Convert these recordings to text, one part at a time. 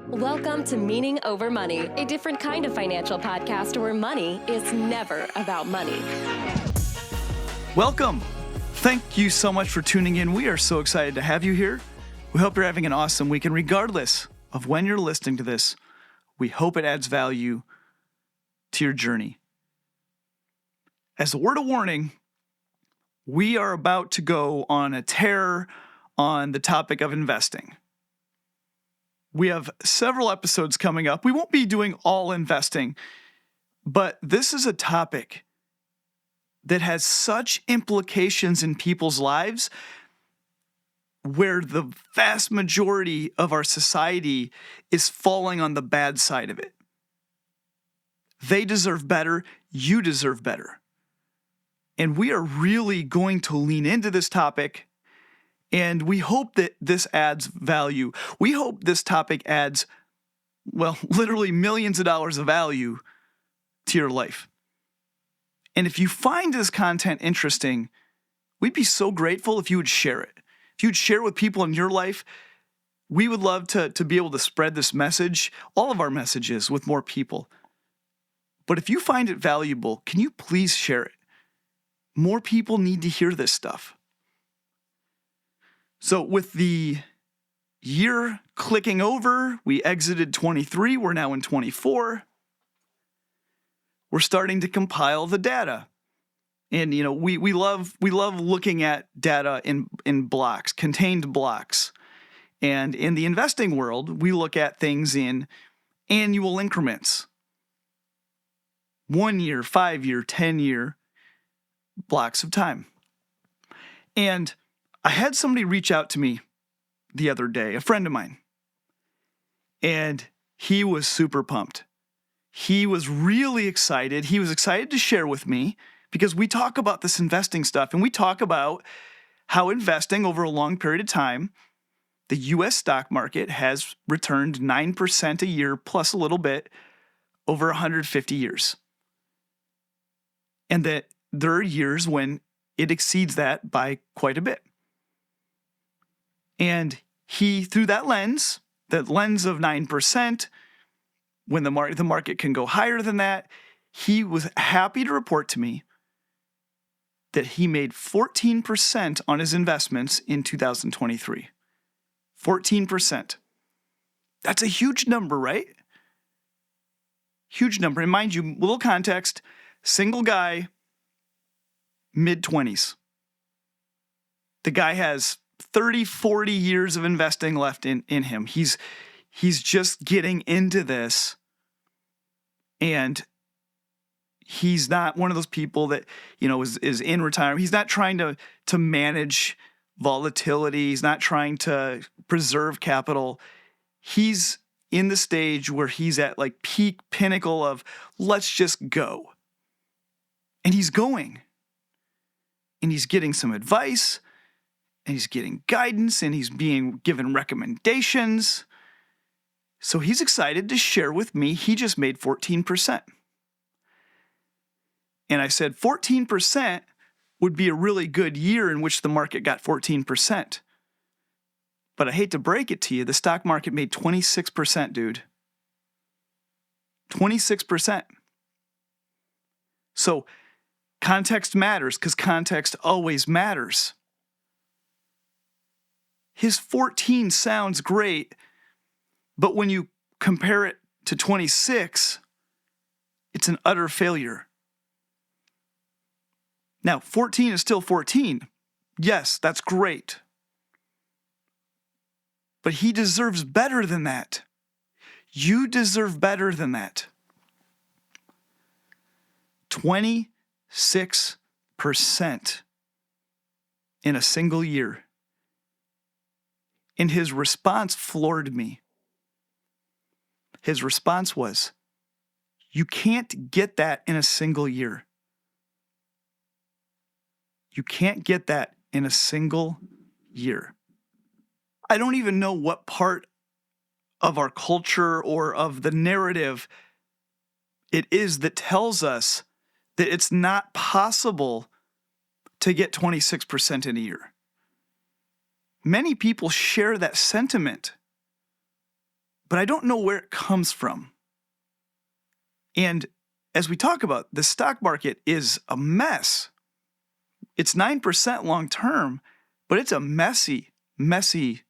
Welcome to Meaning Over Money, a different kind of financial podcast where money is never about money. Welcome. Thank you so much for tuning in. We are so excited to have you here. We hope you're having an awesome week. And regardless of when you're listening to this, we hope it adds value to your journey. As a word of warning, we are about to go on a tear on the topic of investing. We have several episodes coming up. We won't be doing all investing, but this is a topic that has such implications in people's lives where the vast majority of our society is falling on the bad side of it. They deserve better. You deserve better. And we are really going to lean into this topic. And we hope that this adds value. We hope this topic adds, literally millions of dollars of value to your life. And if you find this content interesting, we'd be so grateful if you would share it. If you'd share it with people in your life, we would love to be able to spread this message, all of our messages, with more people. But if you find it valuable, can you please share it? More people need to hear this stuff. So with the year clicking over, we exited 23, we're now in 24. We're starting to compile the data. And we love looking at data in blocks, contained blocks. And in the investing world, we look at things in annual increments. 1 year, 5 year, 10-year blocks of time. And I had somebody reach out to me the other day, a friend of mine, and he was super pumped. He was really excited. He was excited to share with me because we talk about this investing stuff, and we talk about how investing over a long period of time, the U.S. stock market has returned 9% a year plus a little bit over 150 years. And that there are years when it exceeds that by quite a bit. And he, through that lens of 9%, when the market can go higher than that, he was happy to report to me that he made 14% on his investments in 2023. 14%. That's a huge number, right? Huge number. And mind you, little context, single guy, mid-20s. The guy has 30, 40 years of investing left in him. He's just getting into this, and he's not one of those people that, is in retirement. He's not trying to manage volatility. He's not trying to preserve capital. He's in the stage where he's at like peak pinnacle of let's just go. And he's going. And he's getting some advice. And he's getting guidance, and he's being given recommendations. So he's excited to share with me he just made 14%. And I said 14% would be a really good year in which the market got 14%. But I hate to break it to you, the stock market made 26%, dude. 26%. So context matters because context always matters. His 14 sounds great, but when you compare it to 26, it's an utter failure. Now, 14 is still 14. Yes, that's great. But he deserves better than that. You deserve better than that. 26% in a single year. And his response floored me. His response was, you can't get that in a single year. You can't get that in a single year. I don't even know what part of our culture or of the narrative it is that tells us that it's not possible to get 26% in a year. Many people share that sentiment. but I don't know where it comes from. And as we talk about, the stock market is a mess. It's 9% long term, but it's a messy 9%.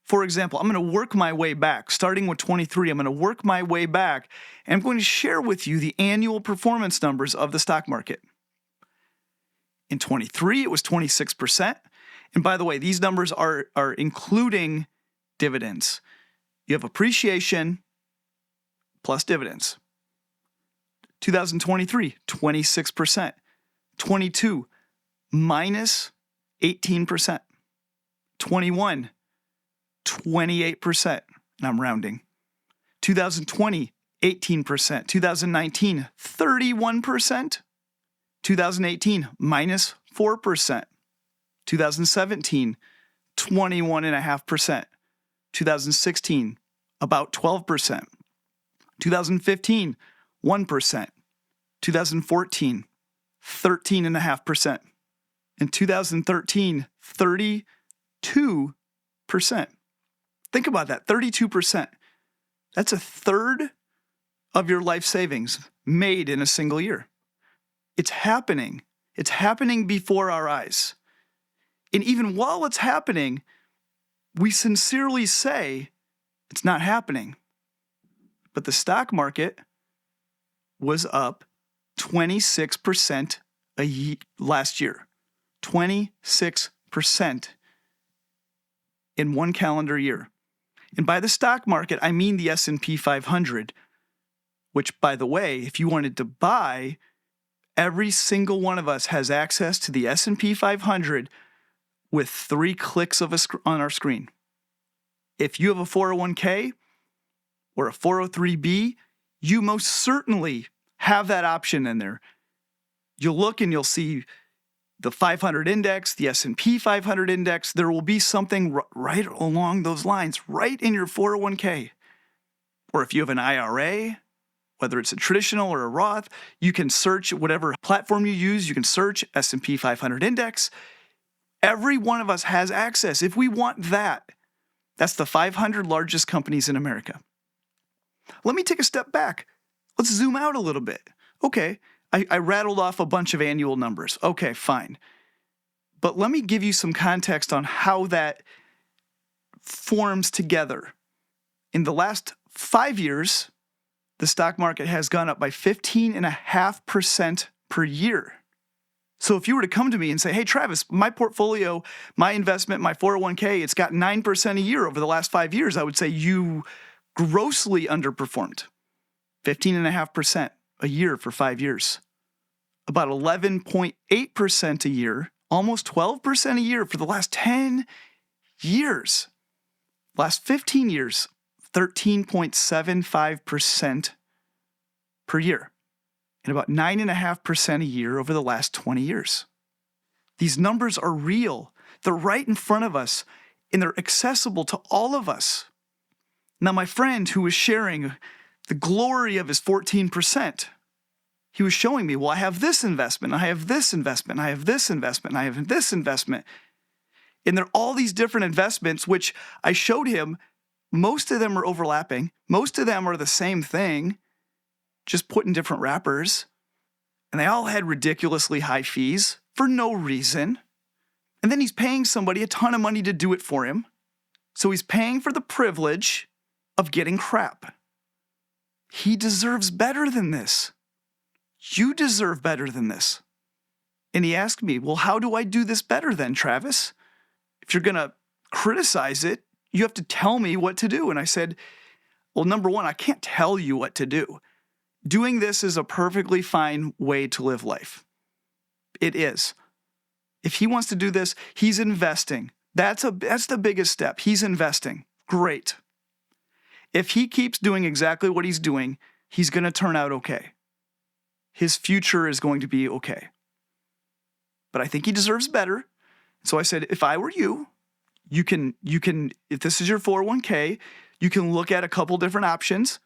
For example, I'm going to work my way back. Starting with 23, I'm going to work my way back, and I'm going to share with you the annual performance numbers of the stock market. In 23, it was 26%. And by the way, these numbers are including dividends. You have appreciation plus dividends. 2023, 26%. 22, minus 18%. 21, 28%. And I'm rounding. 2020, 18%. 2019, 31%. 2018, minus 4%. 2017, 21.5%. 2016, about 12%. 2015, 1%. 2014, 13.5%. In 2013, 32%. Think about that, 32%. That's a third of your life savings made in a single year. It's happening. It's happening before our eyes. And even while it's happening, we sincerely say it's not happening. But the stock market was up 26% last year. 26% in one calendar year. And by the stock market, I mean the S&P 500, which, by the way, if you wanted to buy, every single one of us has access to the S&P 500 with 3 clicks on our screen. If you have a 401k or a 403b, you most certainly have that option in there. You'll look and you'll see the 500 index, the S&P 500 index. There will be something right along those lines, right in your 401k. Or if you have an IRA, whether it's a traditional or a Roth, you can search whatever platform you use. You can search S&P 500 index. Every one of us has access. If we want that, that's the 500 largest companies in America. Let me take a step back. Let's zoom out a little bit. Okay, I rattled off a bunch of annual numbers. Okay, fine. But let me give you some context on how that forms together. In the last 5 years, the stock market has gone up by 15.5% per year. So if you were to come to me and say, hey, Travis, my portfolio, my investment, my 401k, it's got 9% a year over the last 5 years, I would say you grossly underperformed. 15.5% a year for 5 years. About 11.8% a year, almost 12% a year for the last 10 years. Last 15 years, 13.75% per year. And about 9.5% a year over the last 20 years. These numbers are real. They're right in front of us, and they're accessible to all of us. Now, my friend who was sharing the glory of his 14%, he was showing me, well, I have this investment, I have this investment, I have this investment, I have this investment. And there are all these different investments, which I showed him. Most of them are overlapping. Most of them are the same thing, just put in different wrappers. And they all had ridiculously high fees for no reason. And then he's paying somebody a ton of money to do it for him. So he's paying for the privilege of getting crap. He deserves better than this. You deserve better than this. And he asked me, well, how do I do this better then, Travis? If you're going to criticize it, you have to tell me what to do. And I said, well, number one, I can't tell you what to do. Doing this is a perfectly fine way to live life. It is. If he wants to do this, he's investing. That's the biggest step. He's investing. Great. If he keeps doing exactly what he's doing, he's going to turn out okay. His future is going to be okay. But I think he deserves better. So I said, if I were you, you can, if this is your 401k, you can look at a couple different options.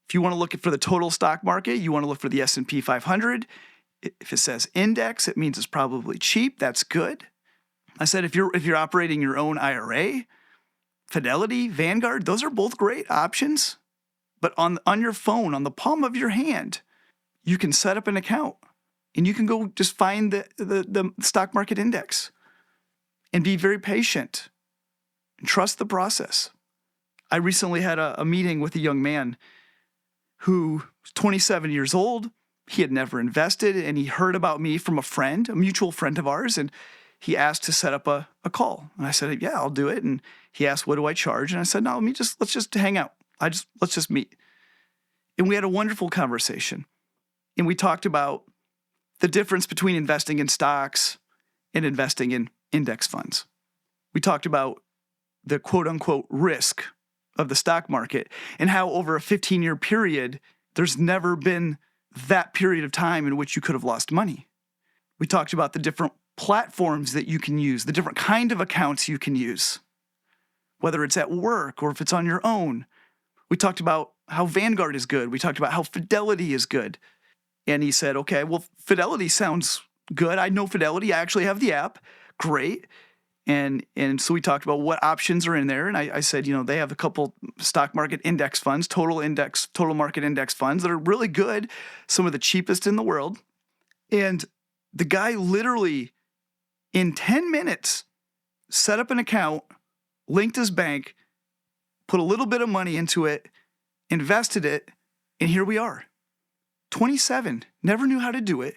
If you want to look for the total stock market, you want to look for the S&P 500. If it says index, it means it's probably cheap. That's good. I said, if you're operating your own IRA, Fidelity, Vanguard, those are both great options. But on your phone, on the palm of your hand, you can set up an account and you can go just find the stock market index and be very patient and trust the process. I recently had a meeting with a young man who was 27 years old. He had never invested, and he heard about me from a friend, a mutual friend of ours, and he asked to set up a call. And I said, yeah, I'll do it. And he asked, what do I charge? And I said, no, let's just hang out. Let's just meet. And we had a wonderful conversation. And we talked about the difference between investing in stocks and investing in index funds. We talked about the quote unquote risk of the stock market and how over a 15-year period, there's never been that period of time in which you could have lost money. We talked about the different platforms that you can use, the different kind of accounts you can use, whether it's at work or if it's on your own. We talked about how Vanguard is good. We talked about how Fidelity is good. And he said, okay, well, Fidelity sounds good. I know Fidelity. I actually have the app. Great. And so we talked about what options are in there. And I said, they have a couple stock market index funds, total market index funds that are really good, some of the cheapest in the world. And the guy literally in 10 minutes set up an account, linked his bank, put a little bit of money into it, invested it, and here we are. 27, never knew how to do it,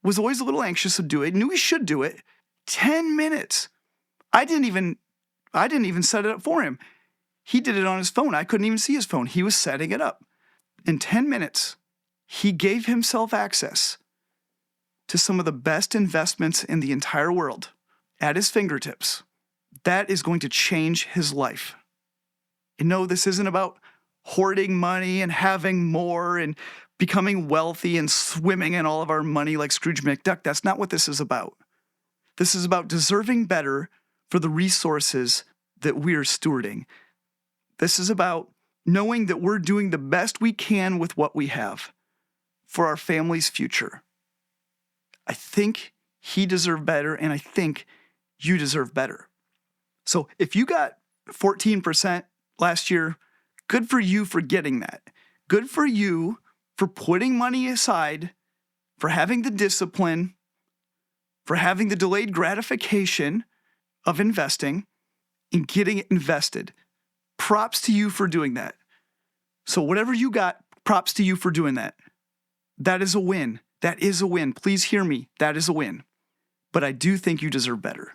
was always a little anxious to do it, knew he should do it. 10 minutes. I didn't even set it up for him. He did it on his phone. I couldn't even see his phone. He was setting it up. In 10 minutes, he gave himself access to some of the best investments in the entire world at his fingertips. That is going to change his life. And no, this isn't about hoarding money and having more and becoming wealthy and swimming in all of our money like Scrooge McDuck. That's not what this is about. This is about deserving better for the resources that we're stewarding. This is about knowing that we're doing the best we can with what we have for our family's future. I think he deserved better, and I think you deserve better. So if you got 14% last year, good for you for getting that. Good for you for putting money aside, for having the discipline, for having the delayed gratification of investing and getting it invested. Props to you for doing that. So whatever you got, props to you for doing that. That is a win. That is a win. Please hear me. That is a win. But I do think you deserve better.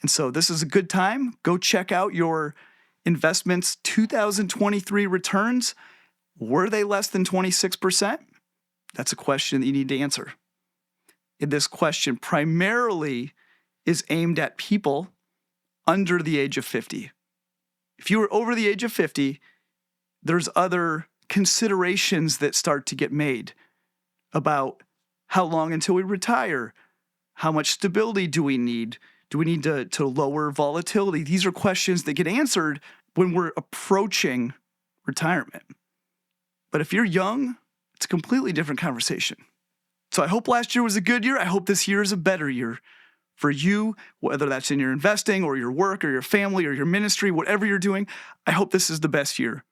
And so this is a good time. Go check out your investments 2023 returns. Were they less than 26%? That's a question that you need to answer. And this question primarily is aimed at people under the age of 50. If you were over the age of 50, there's other considerations that start to get made about how long until we retire, how much stability do we need to lower volatility? These are questions that get answered when we're approaching retirement. But if you're young, it's a completely different conversation. So I hope last year was a good year. I hope this year is a better year for you, whether that's in your investing or your work or your family or your ministry, whatever you're doing. I hope this is the best year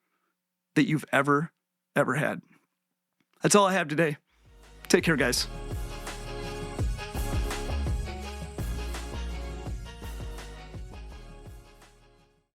that you've ever had. That's all I have today. Take care, guys.